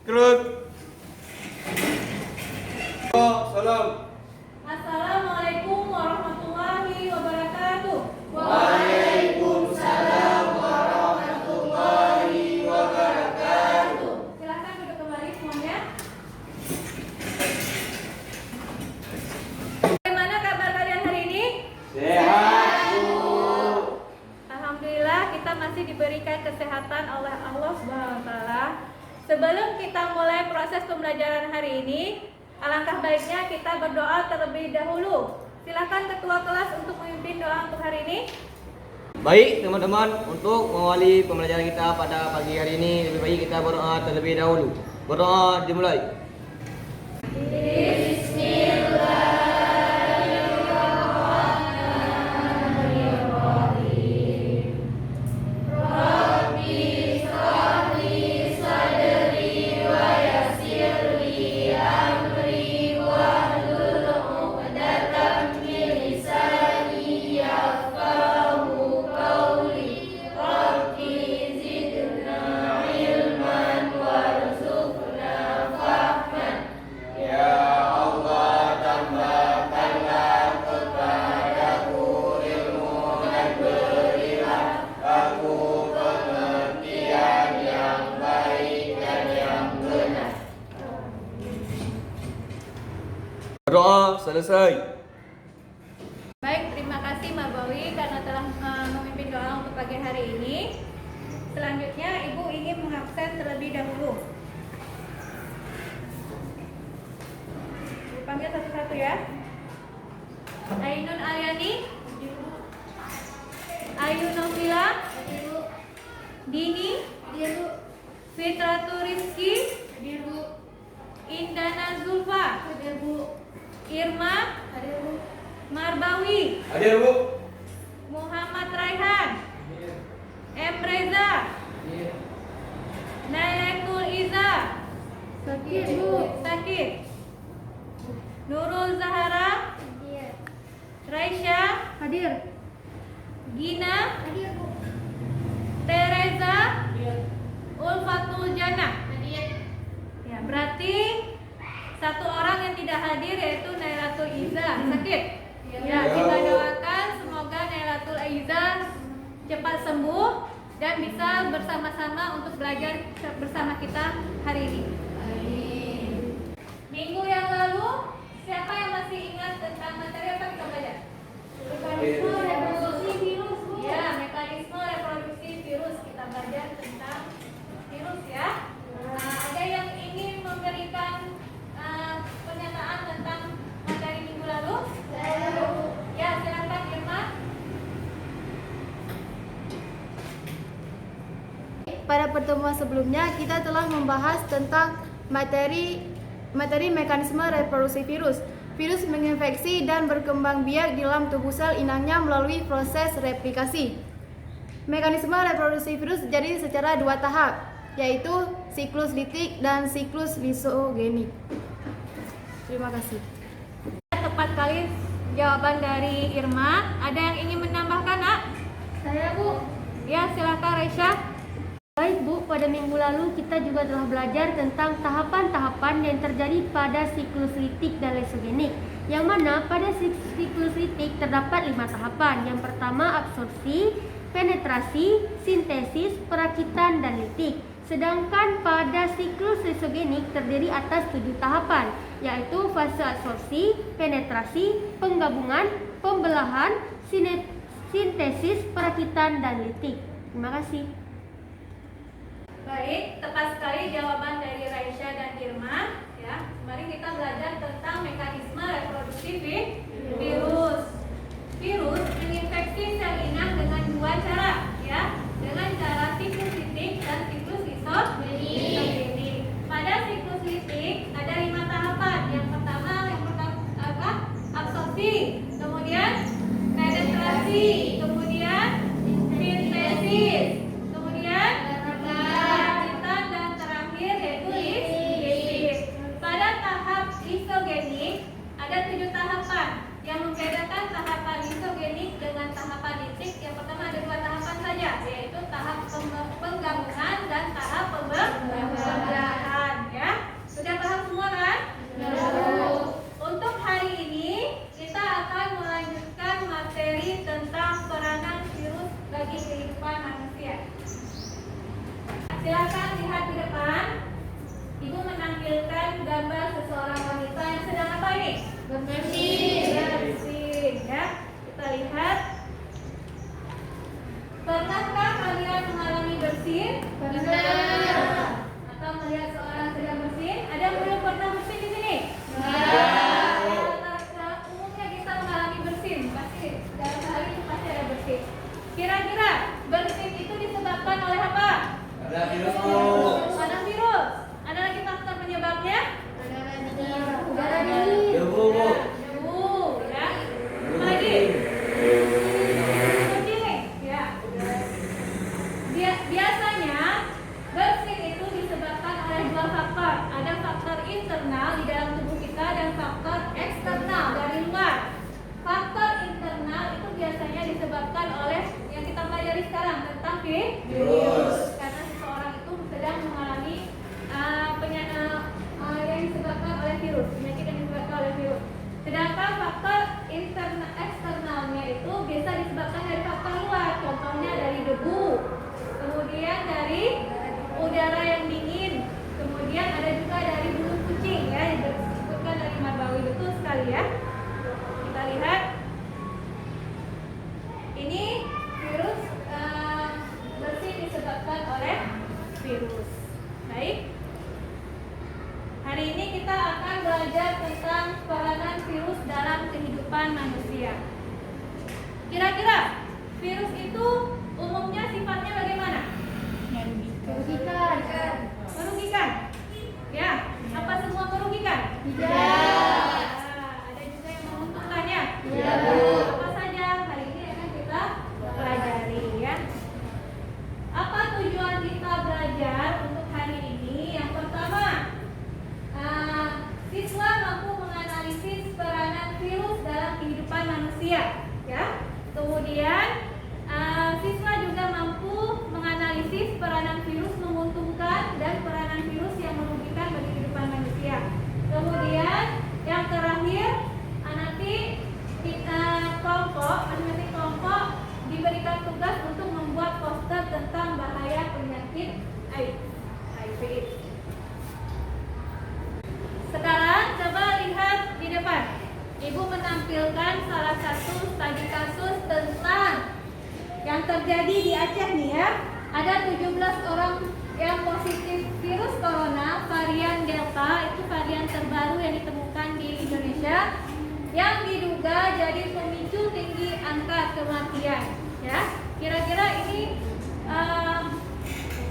Terus. Salam. Assalamualaikum warahmatullahi wabarakatuh. Waalaikumsalam warahmatullahi wabarakatuh. Silakan duduk kembali semuanya. Bagaimana kabar kalian hari ini? Sehat, Bu. Alhamdulillah kita masih diberikan kesehatan oleh Allah Subhanahu wa taala. Sebelum kita mulai proses pembelajaran hari ini, alangkah baiknya kita berdoa terlebih dahulu. Silakan ketua kelas untuk memimpin doa untuk hari ini. Baik teman-teman, untuk mengawali pembelajaran kita pada pagi hari ini, lebih baik kita berdoa terlebih dahulu. Berdoa dimulai. Berdoa selesai. Baik, terima kasih Mbak Bawi karena telah memimpin doa untuk pagi hari ini. Selanjutnya Ibu ingin mengabsen terlebih dahulu. Dipanggil satu-satu ya. Ainun Alyani, Ayu Novila, Dini, Fitratu Rizky, Indana Zulfa, Irma, Marbawi, Hadir, Bu. Muhammad Raihan, M. Reza, Nailatul Iza, Sakit, Nurul Zahara, Raisya, Gina, Teresa, Ulfatul Jannah. Ya, berarti satu orang yang tidak hadir yaitu Nailatul Iza. Sakit? Ya, kita doakan semoga Nailatul Iza cepat sembuh dan bisa bersama-sama untuk belajar bersama kita hari ini. Minggu yang lalu, siapa yang masih ingat tentang materi apa kita belajar? Mekanisme reproduksi virus, Bu. Ya, mekanisme reproduksi virus. Kita belajar tentang virus ya. Nah, ada yang ingin memberikan pernyataan tentang materi minggu lalu? Ya, silakan Irma. Pada pertemuan sebelumnya kita telah membahas tentang materi mekanisme reproduksi virus. Virus menginfeksi dan berkembang biak di dalam tubuh sel inangnya melalui proses replikasi. Mekanisme reproduksi virus terjadi secara dua tahap, yaitu siklus litik dan siklus lisogenik. Terima kasih. Tepat kali jawaban dari Irma. Ada yang ingin menambahkan, Nak? Saya, Bu. Ya, silakan Raisya. Baik Bu, pada minggu lalu kita juga telah belajar tentang tahapan-tahapan yang terjadi pada siklus litik dan lisogenik. Yang mana pada siklus litik terdapat 5 tahapan. Yang pertama absorpsi, penetrasi, sintesis, perakitan, dan litik. Sedangkan pada siklus lisogenik terdiri atas 7 tahapan, yaitu fase absorpsi, penetrasi, penggabungan, pembelahan, sintesis, perakitan, dan litik. Terima kasih. Baik, tepat sekali jawaban dari Raisya dan Irma. Ya, mari kita belajar tentang mekanisme reproduksi virus. Virus menginfeksi sel inang dengan dua cara, ya, dengan cara siklus litik dan siklus lisogenik. Pada siklus litik ada 5 tahapan. Yang pertama apa? Absorpsi, kemudian penetrasi, kemudian sintesis, kemudian perakitan, dan terakhir yaitu litik. Pada tahap lisogenik ada faktor internal di dalam tubuh kita dan faktor eksternal dari luar. Faktor internal itu biasanya disebabkan oleh yang kita pelajari sekarang tentang virus. Karena seseorang itu sedang mengalami yang disebabkan oleh virus, penyakit yang disebabkan oleh virus. Sedangkan faktor eksternalnya itu biasa disebabkan dari faktor luar, contohnya dari debu, kemudian dari udara yang dingin, kemudian ada juga dari bulu kucing ya, yang disebutkan dari Marbawi, betul sekali ya. Kita lihat ini virus bersih disebabkan oleh virus. Baik. Hari ini kita akan belajar tentang peranan virus dalam kehidupan manusia. Kira-kira virus itu umumnya sifatnya bagaimana? Merugikan. Merugikan? Ya. Apa semua merugikan? Tidak. Ada juga yang menguntungkannya? Tidak. Apa saja? Hari ini akan kita pelajari ya. Apa tujuan kita belajar untuk hari ini? Yang pertama, siswa mampu menganalisis peranan virus dalam kehidupan manusia, ya. Kemudian siswa juga mampu menganalisis peranan virus menguntungkan dan peranan virus yang merugikan bagi kehidupan manusia. Kemudian yang terakhir, nanti kita masing-masing kelompok diberikan tugas untuk membuat poster tentang bahaya penyakit HIV. Sekarang coba lihat di depan. Ibu menampilkan salah satu studi kasus tentang yang terjadi di Aceh nih ya. Ada 17 orang yang positif virus corona varian Delta, itu varian terbaru yang ditemukan di Indonesia, yang diduga jadi pemicu tinggi angka kematian. Ya, kira-kira ini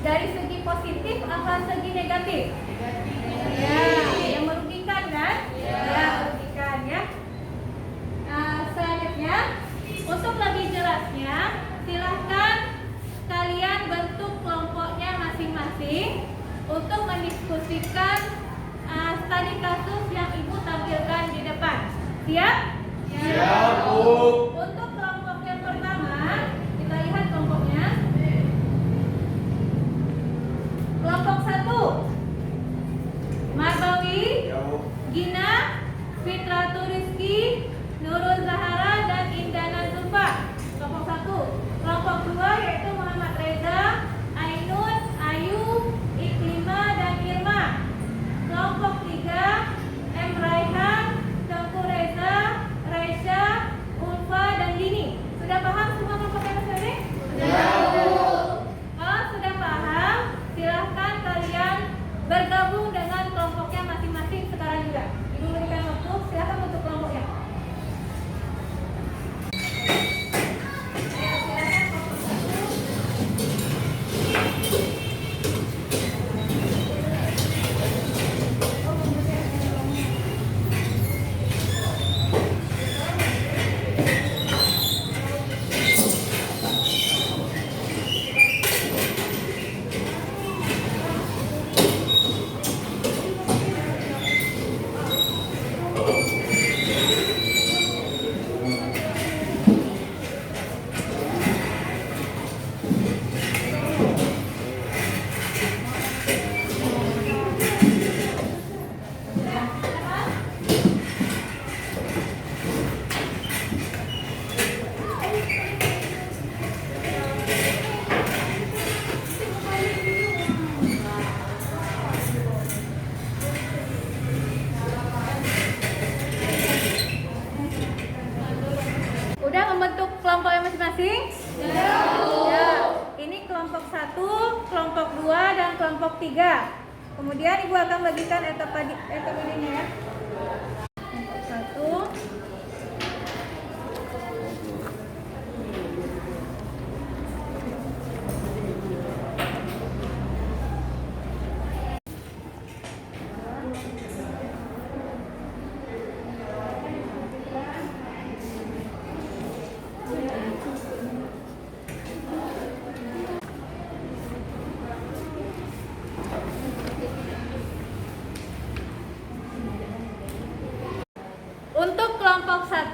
dari segi positif apa segi negatif? Ya, yang merugikan kan? Ya, merugikan ya. Selanjutnya, untuk lebih jelasnya, silahkan kalian bentuk kelompoknya masing-masing untuk mendiskusikan studi kasus yang ibu tampilkan di depan. Siap? Siap, Bu. Untuk kelompok yang pertama, kita lihat kelompoknya. Kelompok 1, Marbawi, Gina, Fitra Turiski, Nurul Zahara, dan Indana Zulfa. Kelompok 1. Kelompok 2 yaitu Muhammad Reza, Ainun, Ayu, Iklima, dan Irma. Kelompok 3, M. Raihan, Tengku Reza, Raisya, Ulfa, dan Dini. Sudah paham semua kelompoknya masing-masing? Kalau sudah paham, silahkan kalian bergabung dengan kelompoknya masing-masing sekarang juga. Ibu berikan waktu, silahkan untuk kelompoknya. masing-masing? Ya. Ini kelompok 1, kelompok 2, dan kelompok 3. Kemudian Ibu akan bagikan etapenya ya. Kelompok 1.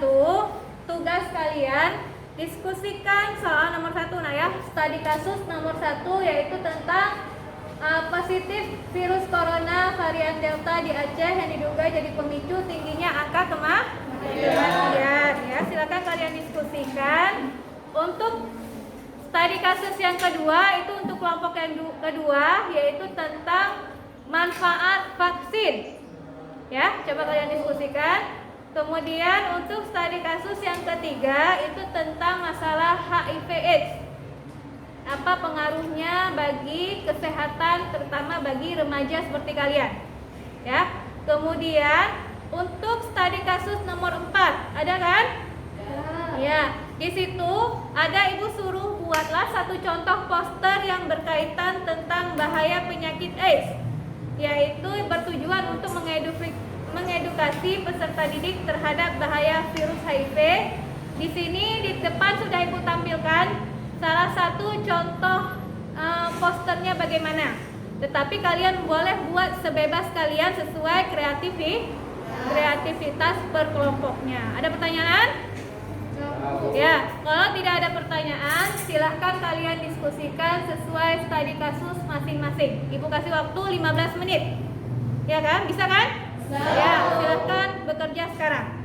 tugas kalian diskusikan soal nomor 1 nah ya, studi kasus nomor 1 yaitu tentang positif virus corona varian Delta di Aceh yang diduga jadi pemicu tingginya angka kematian. Ya, silakan kalian diskusikan. Untuk studi kasus yang kedua itu untuk kelompok yang kedua yaitu tentang manfaat vaksin. Ya, coba kalian diskusikan. Kemudian untuk studi kasus yang ketiga itu tentang masalah HIV/AIDS. Apa pengaruhnya bagi kesehatan terutama bagi remaja seperti kalian. Ya. Kemudian untuk studi kasus nomor 4, ada kan? Ya. Di situ ada ibu suruh buatlah satu contoh poster yang berkaitan tentang bahaya penyakit AIDS, yaitu bertujuan untuk mengedukasi peserta didik terhadap bahaya virus HIV. Di sini di depan sudah ibu tampilkan salah satu contoh posternya bagaimana. Tetapi kalian boleh buat sebebas kalian sesuai kreativitas per kelompoknya. Ada pertanyaan? Ya, kalau tidak ada pertanyaan, silahkan kalian diskusikan sesuai studi kasus masing-masing. Ibu kasih waktu 15 menit. Ya kan? Bisa kan? Ya, silahkan bekerja sekarang.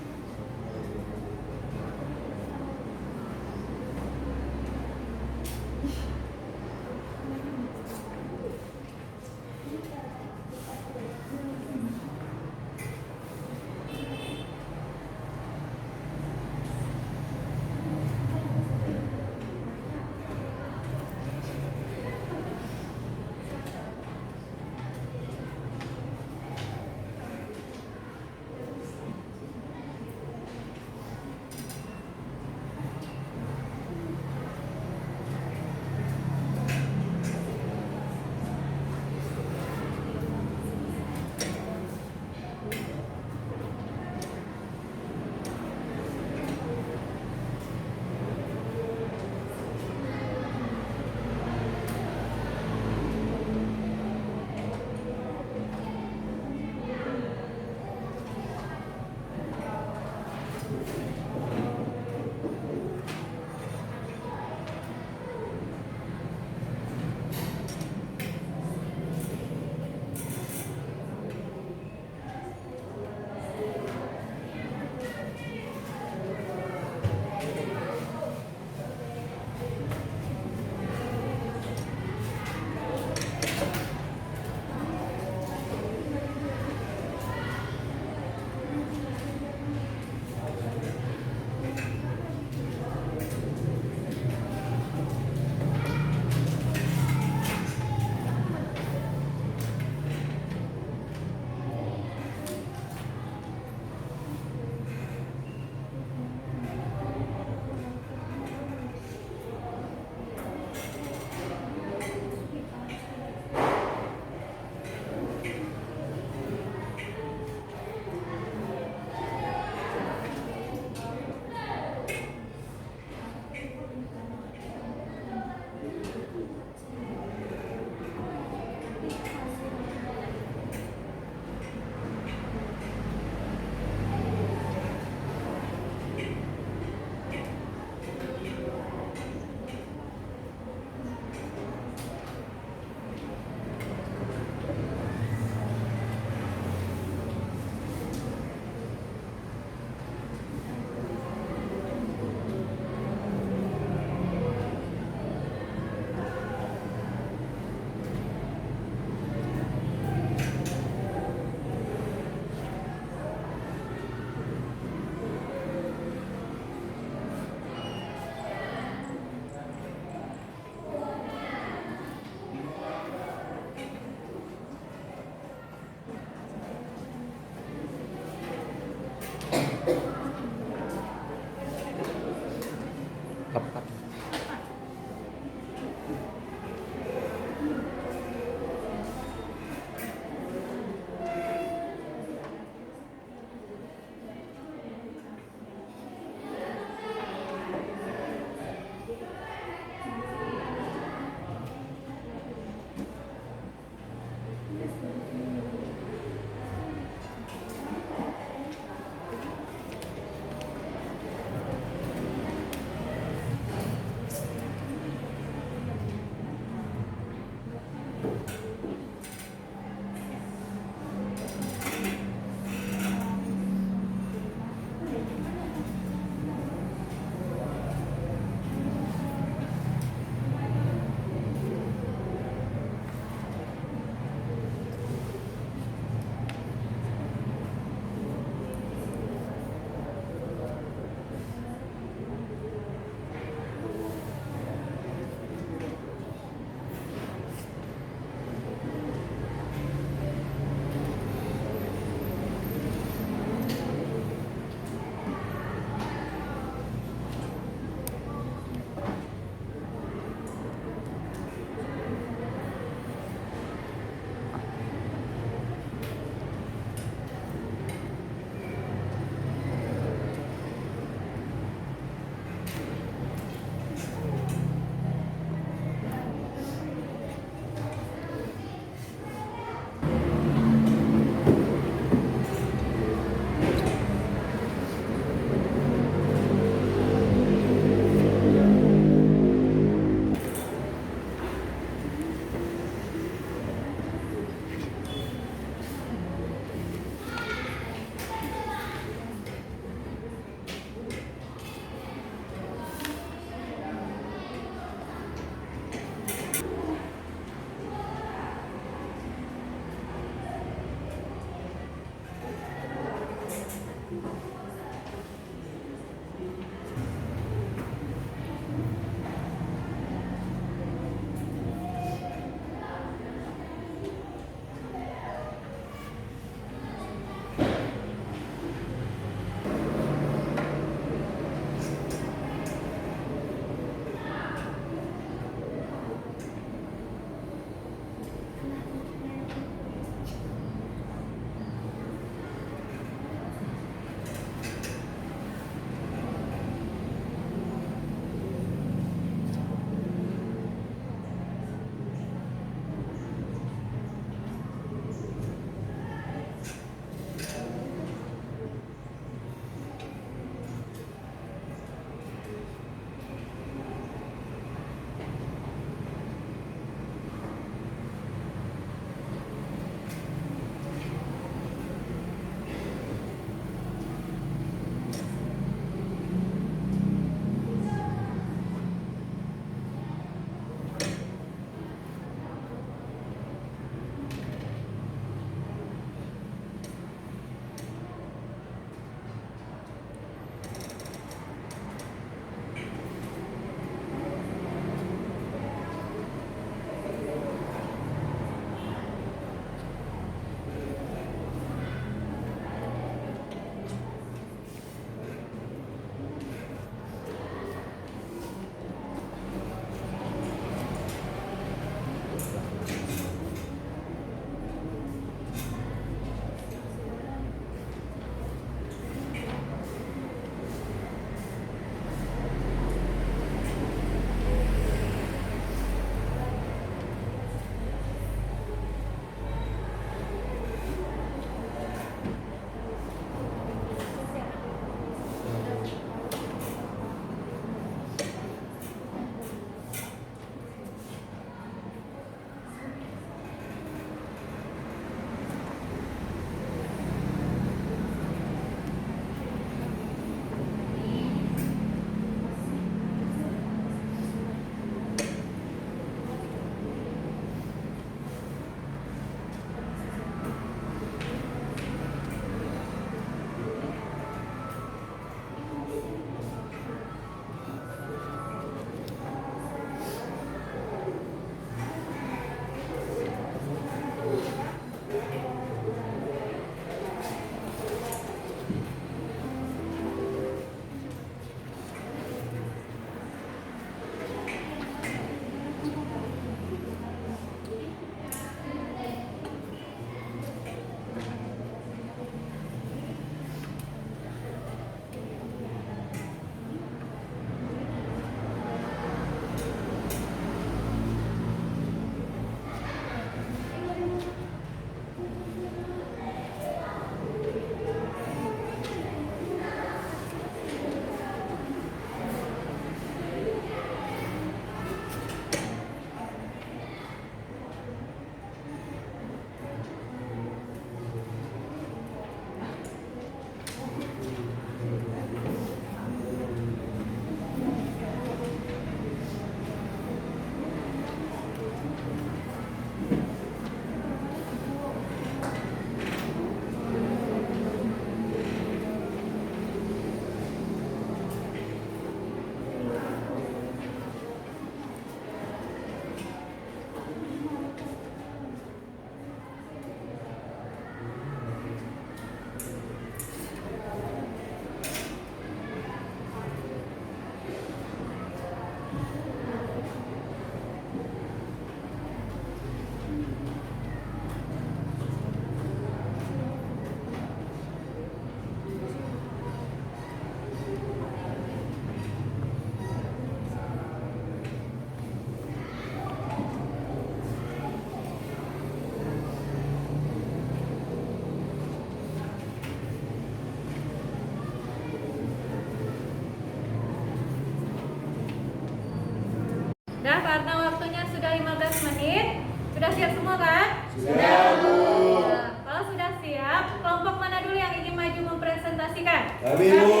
Sudah siap semua kan? Sudah, Bu. Ya, kalau sudah siap, kelompok mana dulu yang ingin maju mempresentasikan? Kami, Bu.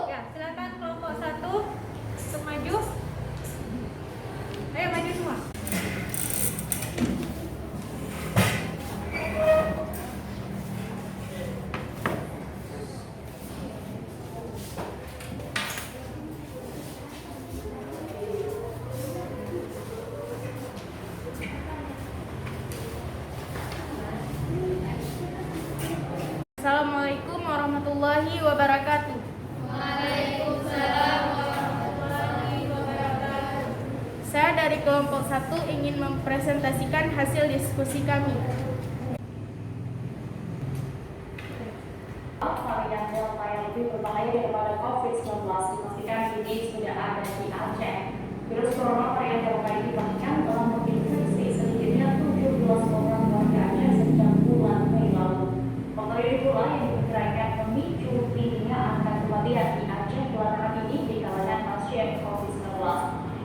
Ya, silakan kelompok 1 untuk maju. Ayo maju semua. Assalamualaikum warahmatullahi wabarakatuh. Waalaikumsalam warahmatullahi wabarakatuh. Saya dari kelompok 1 ingin mempresentasikan hasil diskusi kami. Varian Delta yang lebih berbahaya daripada COVID-19 dipastikan kini sudah ada di Aceh. Virus corona varian Delta ini bahkan telah menginfeksi sedikitnya 17 orang warga Aceh sejak bulan Mei lalu. Faktor ini pula yang diperkirakan memicu tingginya angka kematian di Aceh belakangan ini di kalangan pasien COVID-19.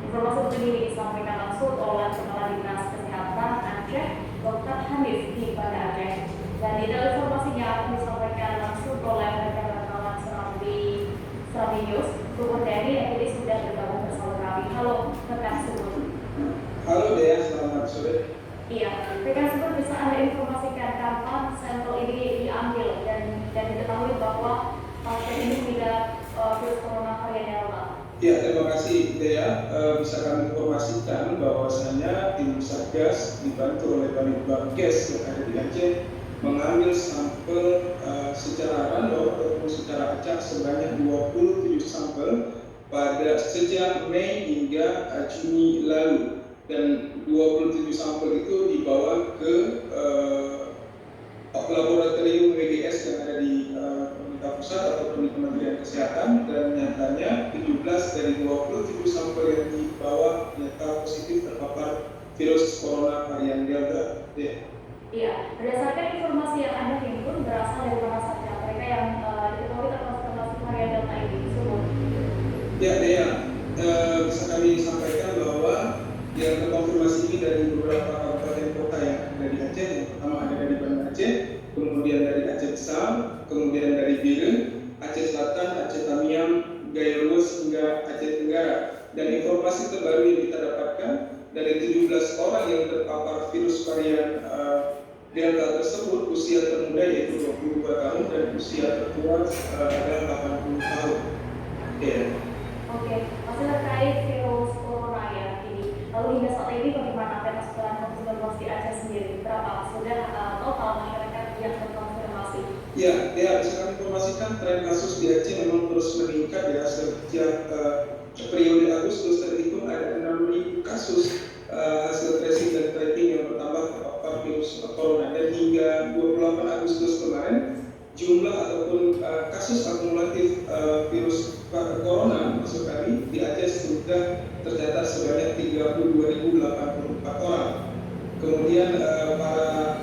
Informasi terkini disampaikan langsung oleh Kepala Dinas Kesehatan Aceh, Dr. Hanif di Banda Aceh. Dan detail informasinya akan disampaikan langsung oleh rekan rekaman Serambi News. Sumber dari yang ini sudah bergabung bersama kami. Halo, rekan Sumber. Halo Dea, selamat sore. Iya, rekan Sumber bisa Anda informasikan kapan sampel ini diambil dan diketahui bahwa pasien ini mengidap virus corona varian Delta. Ya, terima kasih Dea. Bisa kami informasikan bahwasanya tim Satgas dibantu oleh Balitbangkes yang ada di Aceh mengambil sampel secara random ataupun secara acak sebanyak 27 sampel pada sejak Mei hingga Juni lalu, dan 27 sampel itu dibawa ke laboratorium WGS yang ada di pemerintah pusat ataupun di Kementerian Kesehatan, dan nyatanya 17 dari 27 sampel yang dibawa ternyata positif terpapar virus corona varian Delta. Iya, berdasarkan informasi yang Anda himpun berasal dari mana saja mereka yang diketahui terkonfirmasi varian Delta ini tersebut? Ya, Dea, bisa kami sampaikan bahwa yang terkonfirmasi ini dari beberapa kabupaten kota yang ada di Aceh. Yang pertama ada dari Banda Aceh, kemudian dari Aceh Besar, kemudian dari Biren, Aceh Selatan, Aceh Tamiang, Gaya Lues hingga Aceh Tenggara. Dan informasi terbaru yang kita dapatkan dari 17 orang yang terpapar virus varian Delta tersebut, usia termuda yaitu 22 tahun dan usia tertua adalah 80 tahun. Ya. Oke, masih terkait virus corona ya ini. Lalu hingga saat ini bagaimana peta sebaran COVID-19 di Aceh sendiri? Berapa sudah total masyarakat yang terkonfirmasi? Ya, bisa kami informasikan tren kasus di Aceh memang terus meningkat ya. Sejak periode Agustus terhitung ada 6.000 kasus hasil tracing dan tracking yang bertambah terpapar virus corona, dan hingga 28 Agustus kemarin jumlah ataupun kasus akumulatif virus corona maksud kami di Aceh sudah tercatat sebanyak 32.084 orang. Kemudian para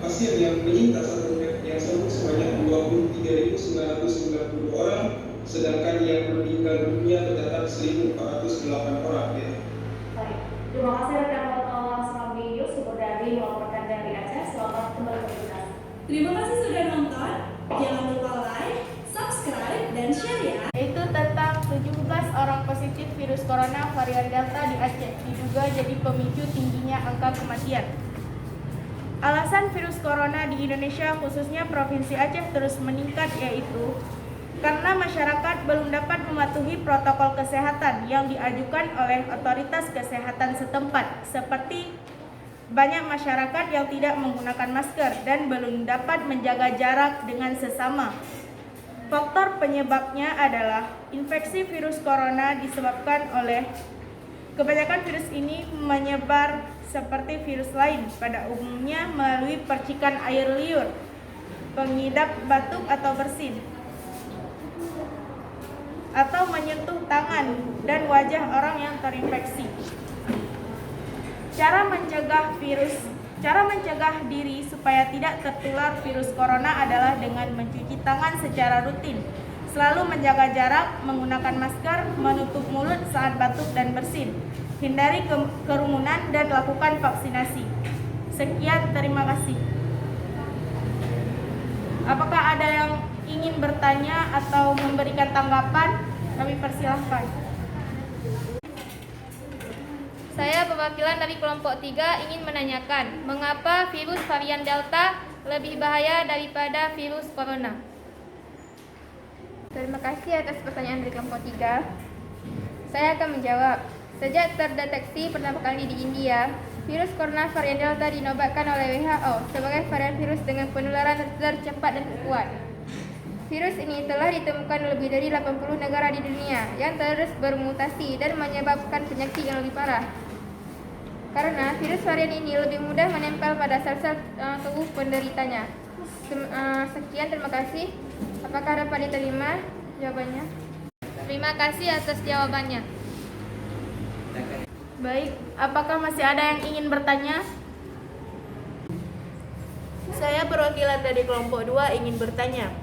pasien yang penyintas atau yang sembuh sebanyak 23.990 orang, sedangkan yang meninggal dunia tercatat 1.408 orang. Ya. Baik, terima kasih rekan wartawan Serambi News sumber dari melaporkan dari Aceh. Selamat kembali bertugas. Terima kasih sudah nonton. Jangan lupa like, subscribe, dan share ya. Yaitu tentang 17 orang positif virus corona varian Delta di Aceh diduga jadi pemicu tingginya angka kematian. Alasan virus corona di Indonesia khususnya Provinsi Aceh terus meningkat yaitu karena masyarakat belum dapat mematuhi protokol kesehatan yang diajukan oleh otoritas kesehatan setempat, seperti banyak masyarakat yang tidak menggunakan masker dan belum dapat menjaga jarak dengan sesama. Faktor penyebabnya adalah infeksi virus corona disebabkan oleh kebanyakan virus ini menyebar seperti virus lain pada umumnya melalui percikan air liur, pengidap batuk atau bersin, atau menyentuh tangan dan wajah orang yang terinfeksi. Cara mencegah diri supaya tidak tertular virus corona adalah dengan mencuci tangan secara rutin, selalu menjaga jarak, menggunakan masker, menutup mulut saat batuk dan bersin, hindari kerumunan dan lakukan vaksinasi. Sekian, terima kasih. Apakah ada yang ingin bertanya atau memberikan tanggapan? Kami persilahkan. Saya perwakilan dari kelompok 3 ingin menanyakan, mengapa virus varian Delta lebih bahaya daripada virus corona? Terima kasih atas pertanyaan dari kelompok 3. Saya akan menjawab. Sejak terdeteksi pertama kali di India, virus corona varian Delta dinobatkan oleh WHO sebagai varian virus dengan penularan tercepat dan terkuat. Virus ini telah ditemukan lebih dari 80 negara di dunia yang terus bermutasi dan menyebabkan penyakit yang lebih parah. Karena virus varian ini lebih mudah menempel pada sel-sel tubuh penderitanya. Sekian, terima kasih. Apakah dapat diterima jawabannya? Terima kasih atas jawabannya. Baik, apakah masih ada yang ingin bertanya? Saya perwakilan dari kelompok 2 ingin bertanya.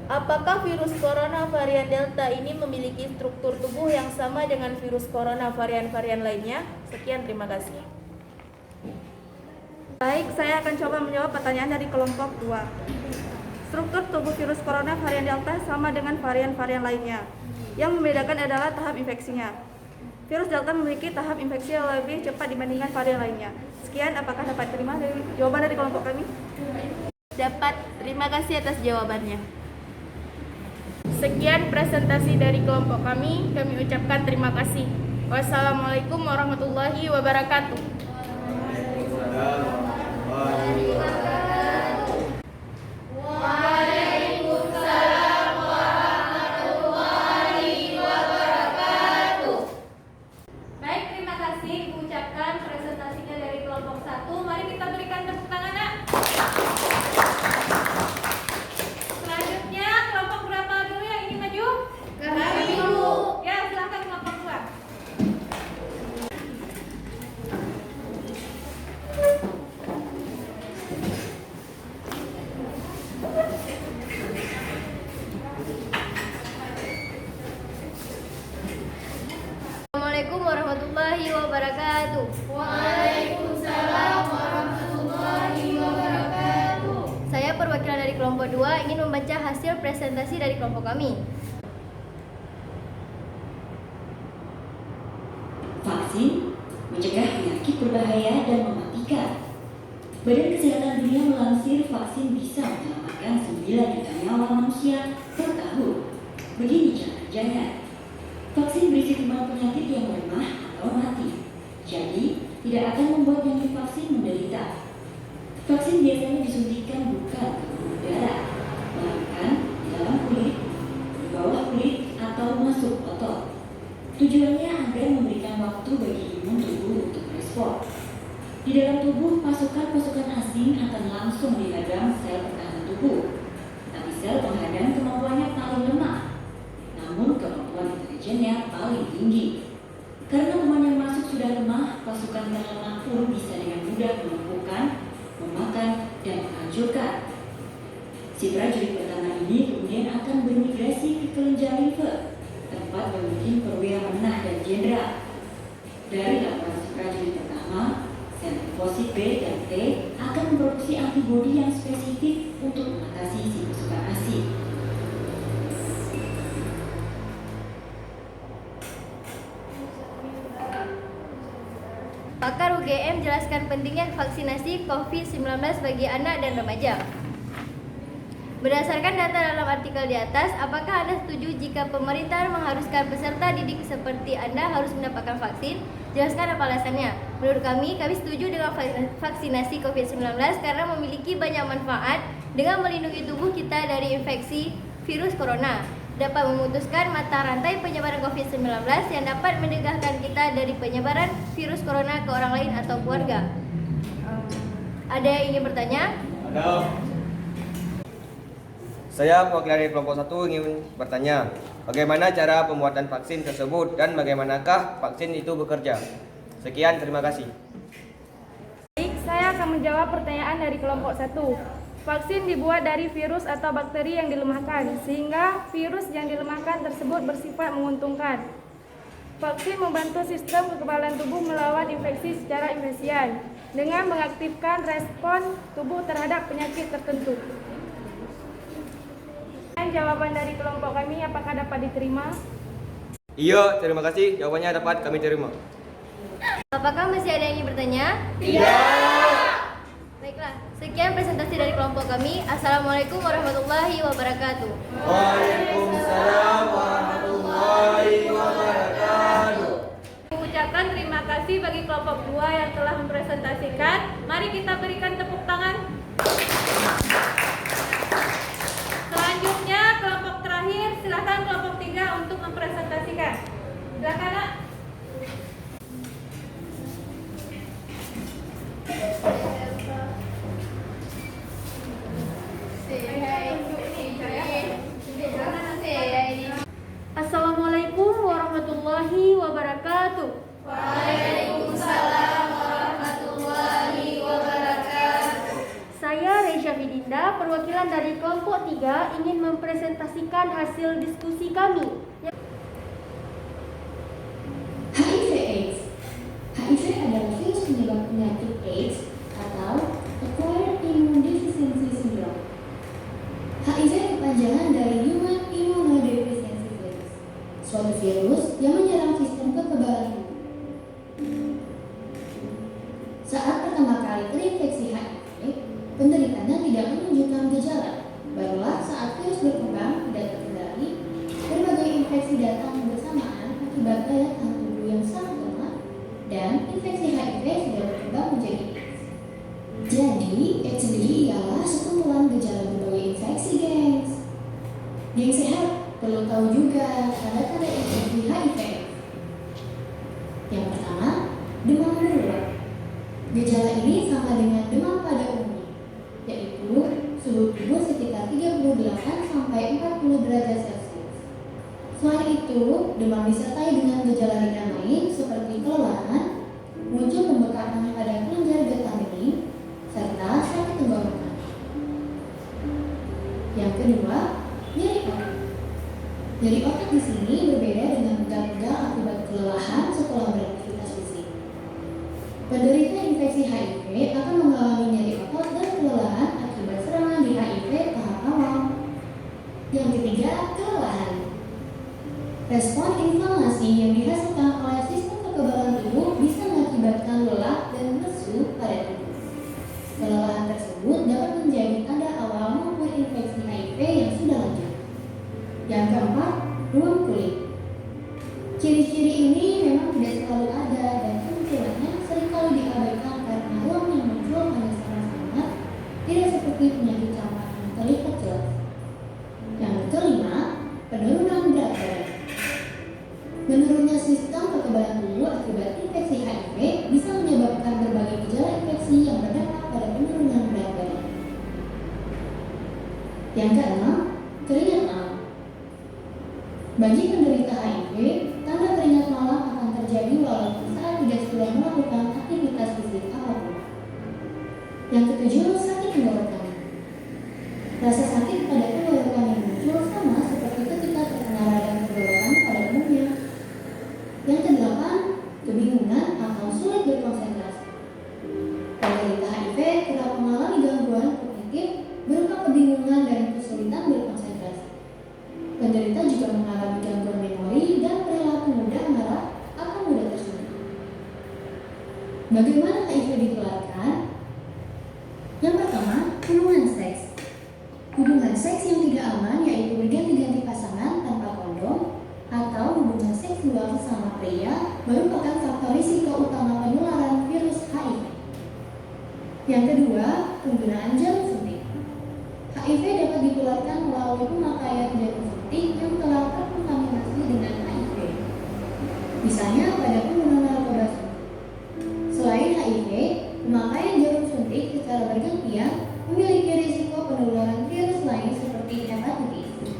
Apakah virus corona varian Delta ini memiliki struktur tubuh yang sama dengan virus corona varian-varian lainnya? Sekian, terima kasih. Baik, saya akan coba menjawab pertanyaan dari kelompok 2. Struktur tubuh virus corona varian Delta sama dengan varian-varian lainnya. Yang membedakan adalah tahap infeksinya. Virus Delta memiliki tahap infeksi yang lebih cepat dibandingkan varian lainnya. Sekian, apakah dapat terima jawaban dari kelompok kami? Dapat, terima kasih atas jawabannya. Sekian presentasi dari kelompok kami ucapkan terima kasih. Wassalamualaikum warahmatullahi wabarakatuh. Baik, terima kasih diucapkan presentasinya dari kelompok 1. Mari kita berikan tepuk tangan, Nak. Selanjutnya, kelompok berapa dulu yang ingin maju? Kami dulu. Ya, silakan kelompok 2. Assalamualaikum warahmatullahi wabarakatuh. Waalaikumsalam warahmatullahi wabarakatuh. Saya perwakilan dari kelompok 2 ingin membaca hasil presentasi dari kelompok kami. Vaksin mencegah penyakit berbahaya dan mematikan. Badan Kesehatan Dunia melansir vaksin bisa menyelamatkan 9 juta nyawa manusia per tahun. Begini cara kerjanya. Vaksin berisi kuman penyakit yang lemah atau mati. Jadi, tidak akan membuat yang divaksin menderita. Vaksin biasanya disuntikan bukan ke pembuluh darah, melainkan di dalam kulit, di bawah kulit, atau masuk otot. Tujuannya agar memberikan waktu bagi imun tubuh untuk respon. Di dalam tubuh, pasukan-pasukan asing akan langsung dihadang sel pertahanan tubuh. Tapi sel penghadang kemampuannya paling lemah, namun kemampuan intelijennya paling tinggi. Karena kuman yang masuk sudah lemah, pasukan yang lemah pun bisa dengan mudah melumpuhkan, memakan, dan menghancurkan. Si prajurit pertama ini kemudian akan bermigrasi ke kelenjar limfe, tempat bermukim perwira menengah dan jenderal. Dari laporan si prajurit pertama, sel limfosit B dan T akan memproduksi antibodi yang spesifik untuk mengatasi si pasukan asing. Pakar UGM jelaskan pentingnya vaksinasi COVID-19 bagi anak dan remaja. Berdasarkan data dalam artikel di atas, apakah Anda setuju jika pemerintah mengharuskan peserta didik seperti Anda harus mendapatkan vaksin? Jelaskan apa alasannya. Menurut kami setuju dengan vaksinasi COVID-19 karena memiliki banyak manfaat dengan melindungi tubuh kita dari infeksi virus corona, dapat memutuskan mata rantai penyebaran COVID-19 yang dapat mencegahkan kita dari penyebaran virus corona ke orang lain atau keluarga. Ada yang ingin bertanya? Ada. Saya perwakilan dari kelompok 1 ingin bertanya, bagaimana cara pembuatan vaksin tersebut dan bagaimanakah vaksin itu bekerja? Sekian, terima kasih. Baik, saya akan menjawab pertanyaan dari kelompok 1. Vaksin dibuat dari virus atau bakteri yang dilemahkan, sehingga virus yang dilemahkan tersebut bersifat menguntungkan. Vaksin membantu sistem kekebalan tubuh melawan infeksi secara efisien dengan mengaktifkan respon tubuh terhadap penyakit tertentu. Dan jawaban dari kelompok kami apakah dapat diterima? Iya, terima kasih. Jawabannya dapat kami terima. Apakah masih ada yang ingin bertanya? Tidak. Baiklah, sekian presentasi dari kelompok kami. Assalamualaikum warahmatullahi wabarakatuh. Waalaikumsalam warahmatullahi wabarakatuh. Mengucapkan terima kasih bagi kelompok 2 yang telah mempresentasikan. Mari kita berikan tepuk tangan. Selanjutnya kelompok terakhir, silakan kelompok 3 untuk mempresentasikan. Silakan, Nak. Assalamualaikum warahmatullahi wabarakatuh. Waalaikumsalam warahmatullahi wabarakatuh. Saya Reisha Fidinda, perwakilan dari kelompok 3 ingin mempresentasikan hasil diskusi kami. HIV/AIDS. HIV adalah virus penyebab penyakit AIDS atau Acquired Immunodeficiency Syndrome. HIV kepanjangan dari Human Immunodeficiency Virus, suatu virus yang menyerang sistem kekebalan tubuh. Saat pertama kali terinfeksi HIV, penderitanya tidak menunjukkan gejala. Barulah saat virus berkembang tidak terkendali, berbagai infeksi datang bersamaan akibat daya tahan tubuh yang sangat lemah, dan infeksi HIV sudah berkembang menjadi AIDS. Jadi, AIDS sendiri ialah sekumpulan gejala berbagai infeksi, gengs. Geng sehat perlu tahu juga tanda-tanda infeksi HIV. Yang pertama, demam menular. Gejala ini sama dengan demam pada umumnya, yaitu suhu tubuh sekitar 38 sampai 40 derajat Celcius. Selain itu, demam disertai dengan gejala ringan lain seperti kelelahan, muncul pembekakan pada kelenjar getah bening, serta sakit tenggorokan. Yang kedua, nyeri otot. Nyeri otot di sini berbeda dengan pegal-pegal akibat kelelahan setelah beraktivitas fisik. Penderita infeksi HIV akan mengalami nyeri otot dan kelelahan akibat serangan di HIV tahap awal. Yang ketiga, kelelahan. Respon inflamasi yang dihasilkan oleh sistem kekebalan tubuh bisa mengakibatkan lelah dan lesu pada tubuh. Kelelahan tersebut dapat menjadi tanda awal maupun infeksi HIV yang sudah lanjut. Yang keempat, ruam kulit. Ciri-ciri ini memang tidak selalu ada dan kemunculannya seringkali diabaikan karena ruam yang muncul hanya sangat-sangat, tidak seperti penyakit campak yang terlihat jelas. Yang kelima, penurunan berat badan. Menurunnya sistem kekebalan tubuh akibat infeksi HIV bisa menyebabkan berbagai gejala infeksi yang berdampak pada penurunan berat badan. Yang keenam, keringat malam. Bagi penderita HIV, tanda keringat malam akan terjadi walaupun saat tidak sedang melakukan aktivitas fisik apapun. Yang ketujuh, sakit tenggorokan. Rasa sakit pada tenggorokan yang muncul sama seperti ketika terkena radang tenggorokan pada umumnya. Yang kedelapan, kebingungan atau sulit berkonsentrasi. Penderita HIV kerap mengalami gangguan kognitif berupa kebingungan dan kesulitan berkonsentrasi. Penderita juga mengalami gangguan memori dan perilaku mudah marah atau mudah tersenyum. Bagaimana HIV ditularkan? Yang pertama, hubungan seks. Hubungan seks yang tidak aman yaitu berganti-ganti pasangan tanpa kondom atau hubungan seksual sesama pria merupakan faktor risiko utama penularan virus HIV. Yang kedua, penggunaan jarum suntik. HIV dapat ditularkan melalui pemakaian jarum suntik yang telah terkontaminasi dengan HIV. Misalnya pada pengguna narkoba suntik. Selain HIV, pemakaian jarum suntik secara bergantian memiliki risiko penularan virus lain seperti hepatitis.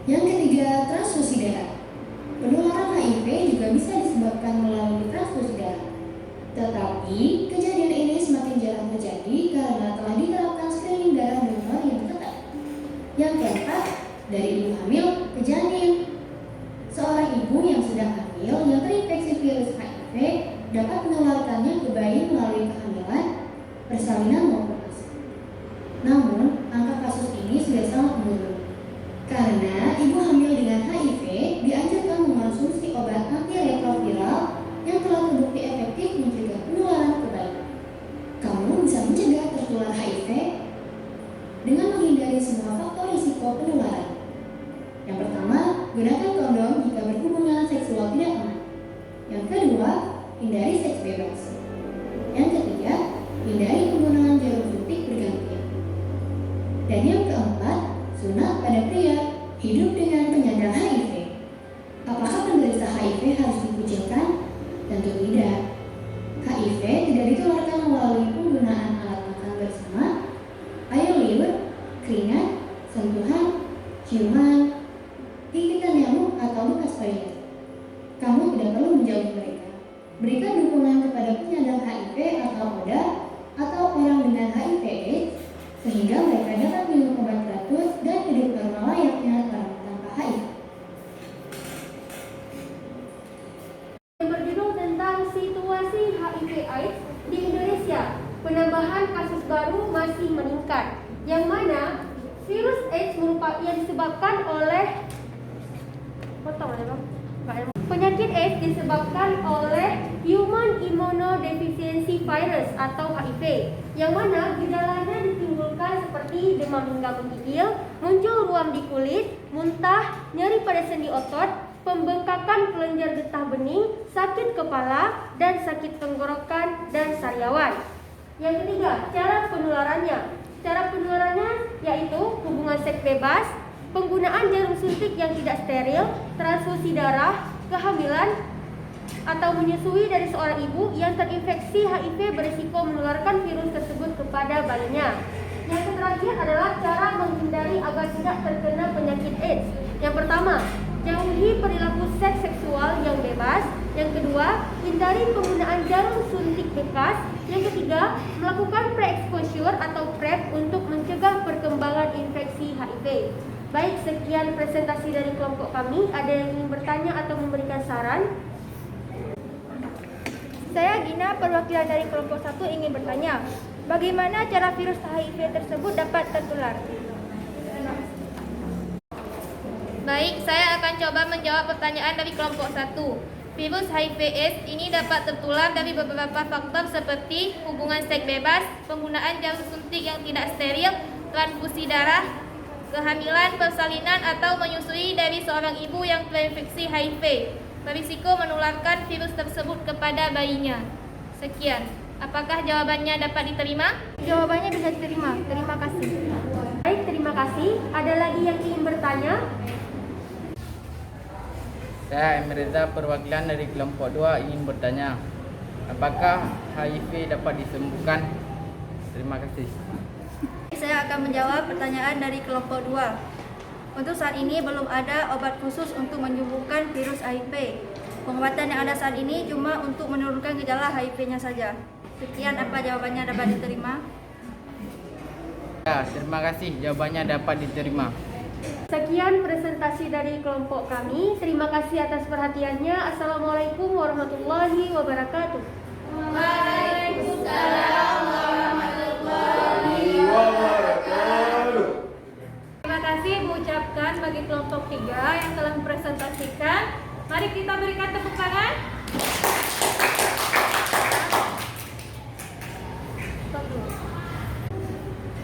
Yang ketiga, transfusi darah. Penularan HIV juga bisa disebabkan melalui transfusi darah. Tetapi, kejadian ini semakin jarang terjadi karena telah diterapkan screening darah donor yang ketat. Yang keempat, dari ibu hamil ke janin. Seorang ibu yang sedang hamil penularkannya ke bayi melalui kehamilan, persalinan maupun ASI. Namun, angka kasus ini sudah sangat menurun. Karena ibu hamil dengan HIV dianjurkan mengonsumsi obat antiretroviral yang telah terbukti efektif mencegah penularan ke bayi. Kamu bisa mencegah tertular HIV dengan menghindari semua faktor risiko penularan. Yang pertama, gunakan kondom jika berhubungan seksual tidak aman. Yang kedua, hindari seks bebas. Yang ketiga, hindari penggunaan jarum suntik bergantian. Dan yang keempat, sunat pada pria hidup dengan penyandang HIV. Apakah penderita HIV harus dikucilkan? Tentu tidak. HIV tidak ditularkan melalui penggunaan alat makan bersama, air liur, keringat, sentuhan, ciuman, gigitan nyamuk atau bekas payung. Kamu tidak perlu menjauhi mereka. Berikan dukungan kepada penyandang HIV atau ODA atau orang dengan HIV/AIDS sehingga mereka dapat minum obat teratur dan hidup normal layaknya tanpa HIV. Yang berjudul tentang situasi HIV/AIDS di Indonesia. Penambahan kasus baru masih meningkat, yang mana virus AIDS yang disebabkan oleh penyakit AIDS disebabkan oleh Human Immunodeficiency Virus atau HIV, yang mana gejalanya ditimbulkan seperti demam hingga menggigil, muncul ruam di kulit, muntah, nyeri pada sendi otot, pembengkakan kelenjar getah bening, sakit kepala, dan sakit tenggorokan dan sariawan. Yang ketiga, cara penularannya. Cara penularannya yaitu hubungan seks bebas, penggunaan jarum suntik yang tidak steril, transfusi darah, kehamilan, atau menyusui dari seorang ibu yang terinfeksi HIV berisiko menularkan virus tersebut kepada bayinya. Yang terakhir adalah cara menghindari agar tidak terkena penyakit AIDS. Yang pertama, jauhi perilaku seks seksual yang bebas. Yang kedua, hindari penggunaan jarum suntik bekas. Yang ketiga, melakukan pre-exposure atau PrEP untuk mencegah perkembangan infeksi HIV. Baik, sekian presentasi dari kelompok kami. Ada yang ingin bertanya atau memberikan saran? Saya Gina, perwakilan dari kelompok 1 ingin bertanya, bagaimana cara virus HIV tersebut dapat tertular? Baik, saya akan coba menjawab pertanyaan dari kelompok 1. Virus HIV/AIDS ini dapat tertular dari beberapa faktor seperti hubungan seks bebas, penggunaan jarum suntik yang tidak steril, transfusi darah, kehamilan, persalinan, atau menyusui dari seorang ibu yang terinfeksi HIV, berisiko menularkan virus tersebut kepada bayinya. Sekian. Apakah jawabannya dapat diterima? Jawabannya bisa diterima. Terima kasih. Baik, terima kasih. Ada lagi yang ingin bertanya? Saya Emerita, perwakilan dari kelompok 2 ingin bertanya, apakah HIV dapat disembuhkan? Terima kasih. Saya akan menjawab pertanyaan dari kelompok 2. Untuk saat ini belum ada obat khusus untuk menyembuhkan virus HIV. Pengobatan yang ada saat ini cuma untuk menurunkan gejala HIV-nya saja. Sekian, apa jawabannya dapat diterima? Ya, terima kasih. Jawabannya dapat diterima. Sekian presentasi dari kelompok kami. Terima kasih atas perhatiannya. Assalamualaikum warahmatullahi wabarakatuh. Waalaikumsalam warahmatullahi wabarakatuh. Terima kasih mengucapkan bagi kelompok 3 yang telah mempresentasikan. Mari kita berikan tepuk tangan.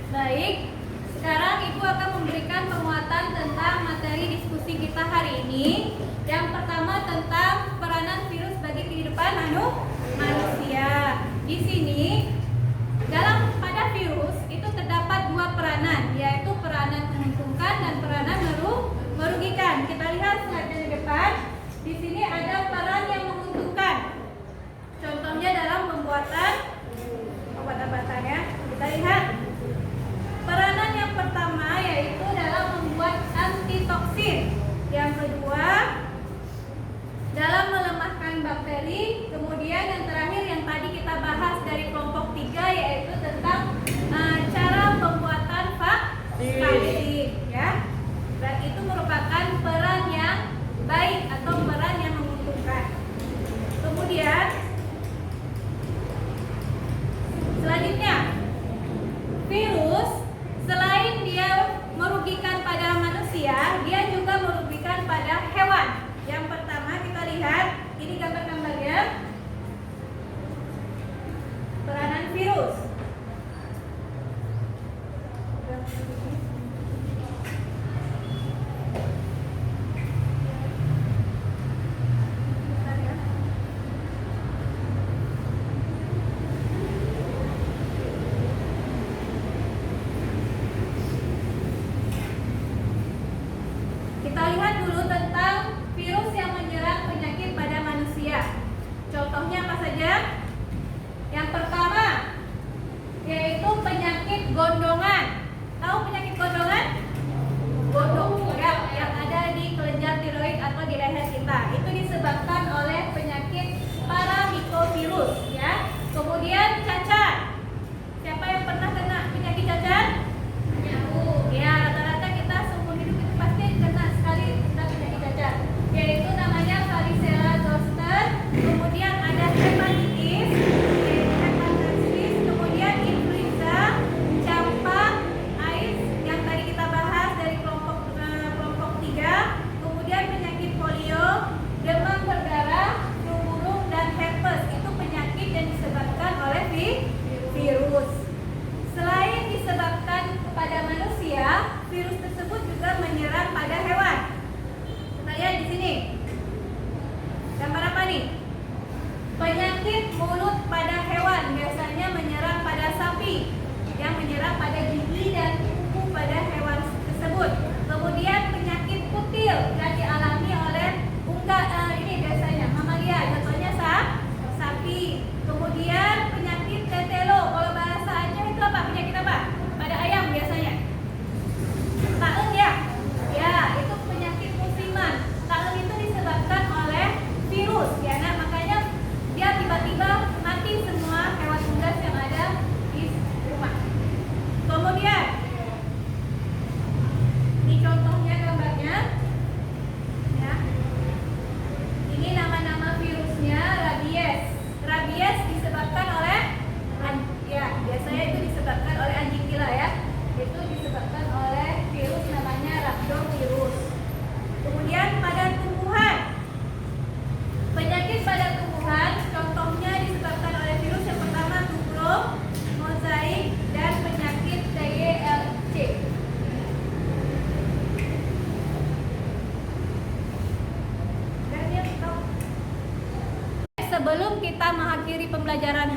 Baik, sekarang Ibu akan memberikan penguatan tentang materi diskusi kita hari ini. Yang pertama tentang peranan virus bagi kehidupan manusia. Di sini pada virus itu terdapat 2 peranan, yaitu peranan menguntungkan dan peranan merugikan. Kita lihat slide di depan. Di sini ada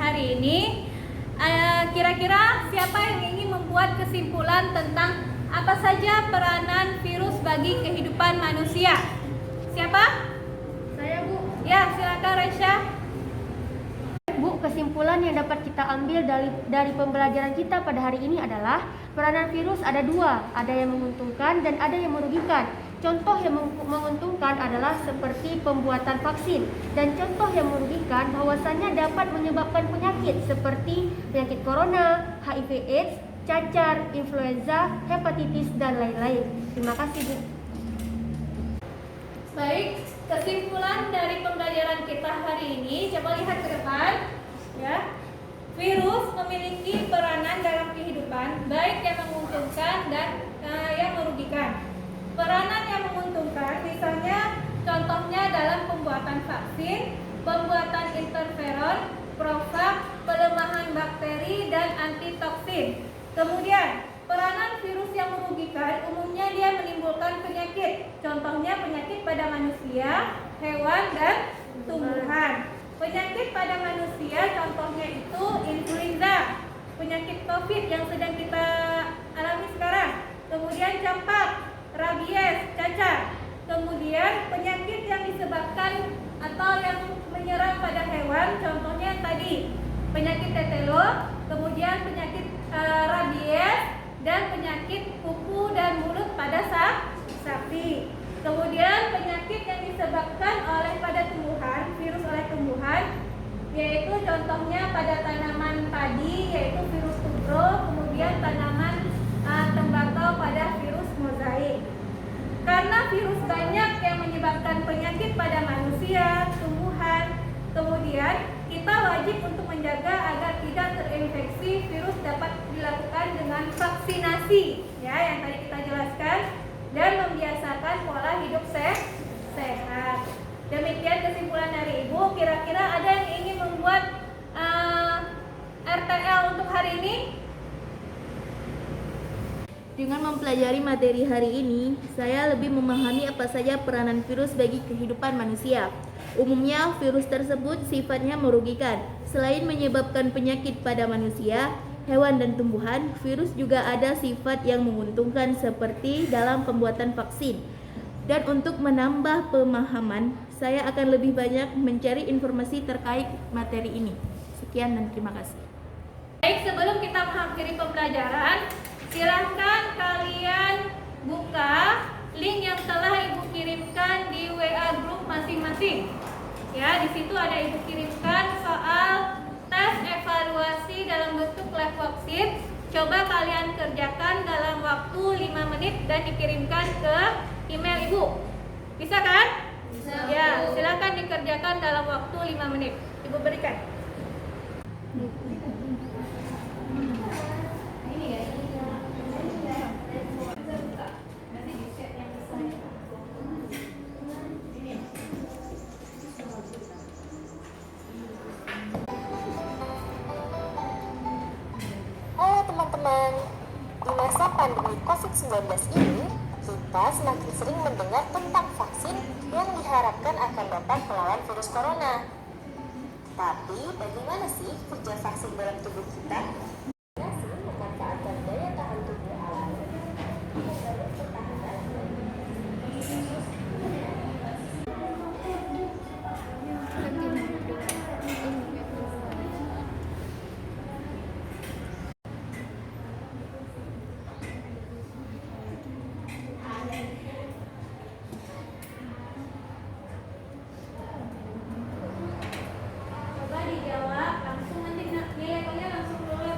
hari ini. Kira-kira siapa yang ingin membuat kesimpulan tentang apa saja peranan virus bagi kehidupan manusia? Siapa? Saya, Bu. Ya, silakan Raisya. Bu, kesimpulan yang dapat kita ambil dari pembelajaran kita pada hari ini adalah peranan virus ada dua, ada yang menguntungkan dan ada yang merugikan. Contoh yang menguntungkan adalah seperti pembuatan vaksin, dan contoh yang merugikan bahwasannya dapat menyebabkan penyakit seperti penyakit corona, HIV/AIDS, cacar, influenza, hepatitis, dan lain-lain. Terima kasih, Bu. Baik, kesimpulan dari pembelajaran kita hari ini, coba lihat ke depan, ya. Virus memiliki peranan dalam kehidupan, baik yang menguntungkan dan yang merugikan. Peranan yang menguntungkan, misalnya contohnya dalam pembuatan vaksin, pembuatan interferon, profag, pelemahan bakteri, dan antitoksin. Kemudian, peranan virus yang merugikan umumnya dia menimbulkan penyakit. Contohnya penyakit pada manusia, hewan, dan tumbuhan. Penyakit pada manusia contohnya itu influenza, penyakit COVID yang sedang kita alami sekarang. Kemudian campak, rabies, cacar. Kemudian penyakit yang disebabkan atau yang menyerang pada hewan, contohnya tadi penyakit tetelo, kemudian penyakit rabies, dan penyakit kuku dan mulut pada sapi. Kemudian penyakit yang disebabkan pada tumbuhan, virus oleh tumbuhan, yaitu contohnya pada tanaman padi, yaitu virus tubro, kemudian tanaman tembakau pada virus mozaik. Karena virus banyak yang menyebabkan penyakit pada manusia, tumbuhan, kemudian kita wajib untuk menjaga agar tidak terinfeksi. Virus dapat dilakukan dengan vaksinasi, ya, yang tadi kita jelaskan, dan membiasakan pola hidup sehat. Demikian kesimpulan dari Ibu. Kira-kira ada yang ingin membuat RTL untuk hari ini? Dengan mempelajari materi hari ini, saya lebih memahami apa saja peranan virus bagi kehidupan manusia. Umumnya, virus tersebut sifatnya merugikan. Selain menyebabkan penyakit pada manusia, hewan, dan tumbuhan, virus juga ada sifat yang menguntungkan seperti dalam pembuatan vaksin. Dan untuk menambah pemahaman, saya akan lebih banyak mencari informasi terkait materi ini. Sekian dan terima kasih. Baik, sebelum kita mengakhiri pembelajaran, silahkan kalian buka link yang telah Ibu kirimkan di WA grup masing-masing. Ya, di situ ada Ibu kirimkan soal tes evaluasi dalam bentuk lab worksheet. Coba kalian kerjakan dalam waktu 5 menit dan dikirimkan ke email Ibu. Bisa kan? Bisa. Ya, silakan dikerjakan dalam waktu 5 menit. Ibu berikan. Halo teman-teman, di masa pandemi COVID-19 ini, kita semakin sering mendengar tentang vaksin yang diharapkan akan dapat melawan virus corona. Tapi bagaimana sih kerja vaksin dalam tubuh kita? Bagaimana sih memanfaatkan daya tahan tubuh alami? Coba dijawab langsung, nanti nilai kalian langsung keluar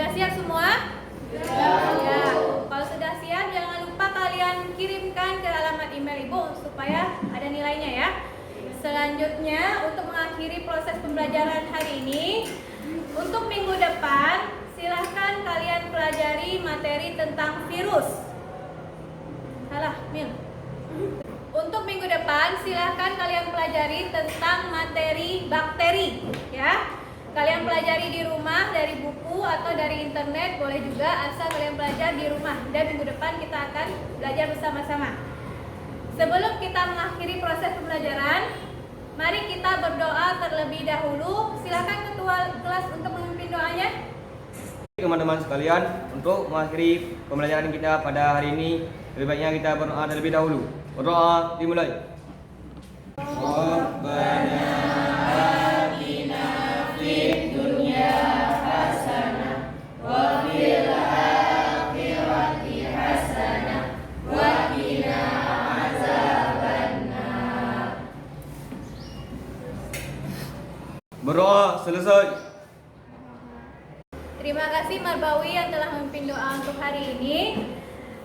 Sudah siap semua? Ya. Kalau sudah siap, jangan lupa kalian kirimkan ke alamat email Ibu supaya ada nilainya ya. Selanjutnya, untuk mengakhiri proses pembelajaran hari ini, untuk minggu depan, silahkan kalian pelajari materi tentang virus. Salah, Mil. Untuk minggu depan, silahkan kalian pelajari tentang materi bakteri, ya. Kalian pelajari di rumah dari buku atau dari internet, boleh juga, asal kalian belajar di rumah. Dan minggu depan kita akan belajar bersama-sama. Sebelum kita mengakhiri proses pembelajaran, mari kita berdoa terlebih dahulu. Silahkan ketua kelas untuk memimpin doanya. Teman-teman sekalian, untuk mengakhiri pembelajaran kita pada hari ini, lebih baiknya kita berdoa terlebih dahulu. Berdoa dimulai. Rabbana atina fid dunya hasanah wa fil akhirati hasanah wa qina azabannar. Berdoa selesai. Terima kasih Marbawi yang telah memimpin doa untuk hari ini.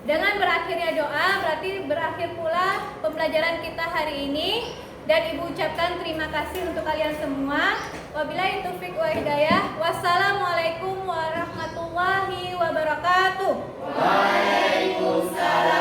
Dengan berakhirnya doa, berarti berakhir pula pembelajaran kita hari ini. Dan Ibu ucapkan terima kasih untuk kalian semua. Wabillahi taufiq wa hidayah. Wassalamualaikum warahmatullahi wabarakatuh. Waalaikumsalam.